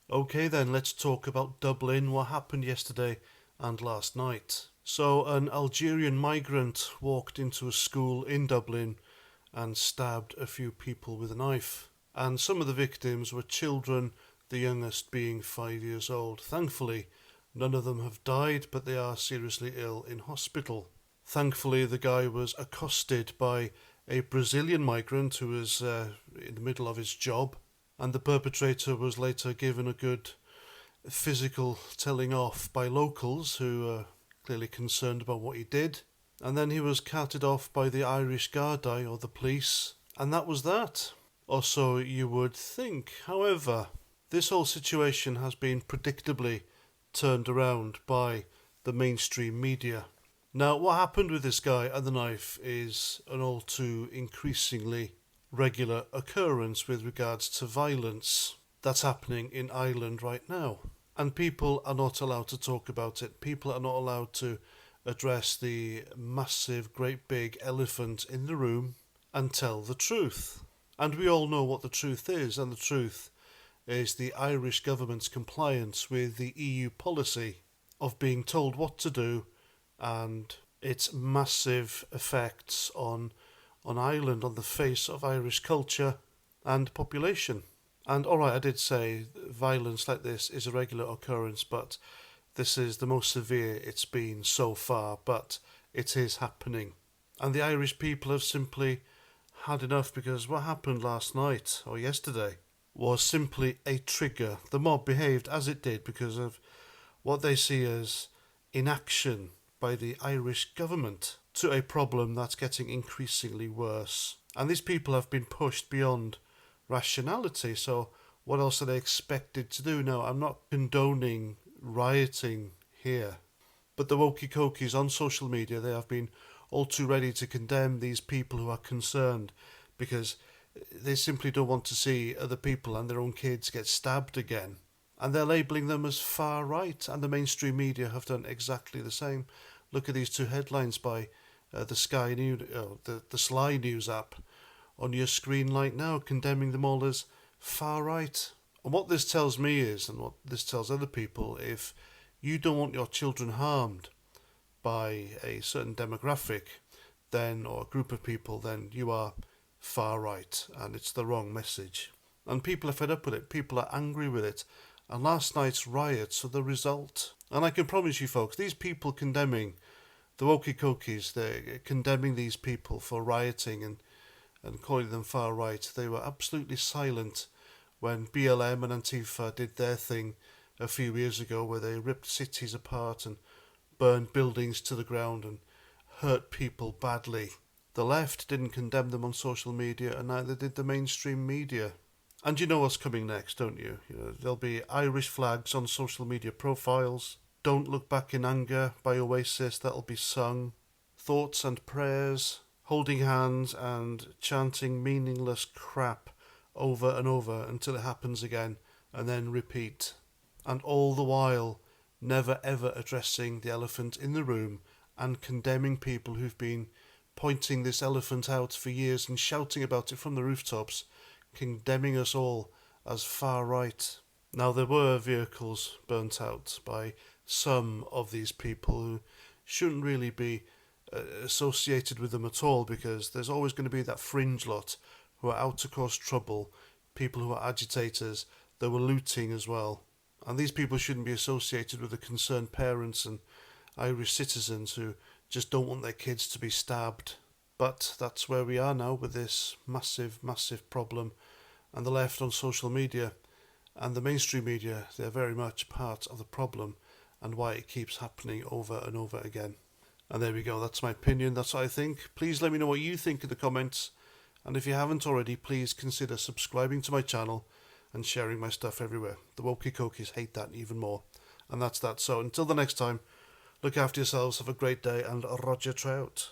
Okay then, let's talk about Dublin, what happened yesterday and last night. So, an Algerian migrant walked into a school in Dublin and stabbed a few people with a knife. And some of the victims were children, the youngest being 5 years old. Thankfully, none of them have died, but they are seriously ill in hospital. Thankfully, the guy was accosted by a Brazilian migrant who was in the middle of his job, and the perpetrator was later given a good physical telling off by locals who are clearly concerned about what he did. And then he was carted off by the Irish Gardaí or the police, and that was that. Or so you would think. However, this whole situation has been predictably turned around by the mainstream media. Now, what happened with this guy and the knife is an all too increasingly regular occurrence with regards to violence that's happening in Ireland right now. And people are not allowed to talk about it. People are not allowed to address the massive, great big elephant in the room and tell the truth. And we all know what the truth is, and the truth is the Irish government's compliance with the EU policy of being told what to do and its massive effects on Ireland, on the face of Irish culture and population. And alright, I did say violence like this is a regular occurrence, but this is the most severe it's been so far, but it is happening. And the Irish people have simply had enough, because what happened last night or yesterday was simply a trigger. The mob behaved as it did because of what they see as inaction by the Irish government to a problem that's getting increasingly worse. And these people have been pushed beyond rationality, so what else are they expected to do? Now, I'm not condoning rioting here, but the wokey-cokies on social media, they have been all too ready to condemn these people who are concerned, because they simply don't want to see other people and their own kids get stabbed again. And they're labelling them as far right, and the mainstream media have done exactly the same. Look at these two headlines by the the Sly News app on your screen right now, condemning them all as far right. And what this tells me is, and what this tells other people, if you don't want your children harmed by a certain demographic, then, or a group of people, then you are far right, and it's the wrong message. And people are fed up with it, people are angry with it, and last night's riots are the result. And I can promise you folks, these people condemning the wokey-cokies, they're condemning these people for rioting and calling them far right. They were absolutely silent when BLM and Antifa did their thing a few years ago, where they ripped cities apart and burned buildings to the ground and hurt people badly. The left didn't condemn them on social media, and neither did the mainstream media. And you know what's coming next, don't you? There'll be Irish flags on social media profiles. Don't Look Back in Anger by Oasis, that'll be sung. Thoughts and prayers, holding hands and chanting meaningless crap over and over until it happens again, and then repeat. And all the while, never ever addressing the elephant in the room and condemning people who've been pointing this elephant out for years and shouting about it from the rooftops, condemning us all as far right. Now, there were vehicles burnt out by some of these people who shouldn't really be associated with them at all, because there's always going to be that fringe lot who are out to cause trouble, people who are agitators. There were looting as well. And these people shouldn't be associated with the concerned parents and Irish citizens who just don't want their kids to be stabbed. But that's where we are now with this massive, massive problem. And the left on social media and the mainstream media, they're very much part of the problem and why it keeps happening over and over again. And there we go, that's my opinion, that's what I think. Please let me know what you think in the comments. And if you haven't already, please consider subscribing to my channel and sharing my stuff everywhere. The wokey-cokies hate that even more. And that's that. So until the next time, look after yourselves, have a great day, and Roger Trout.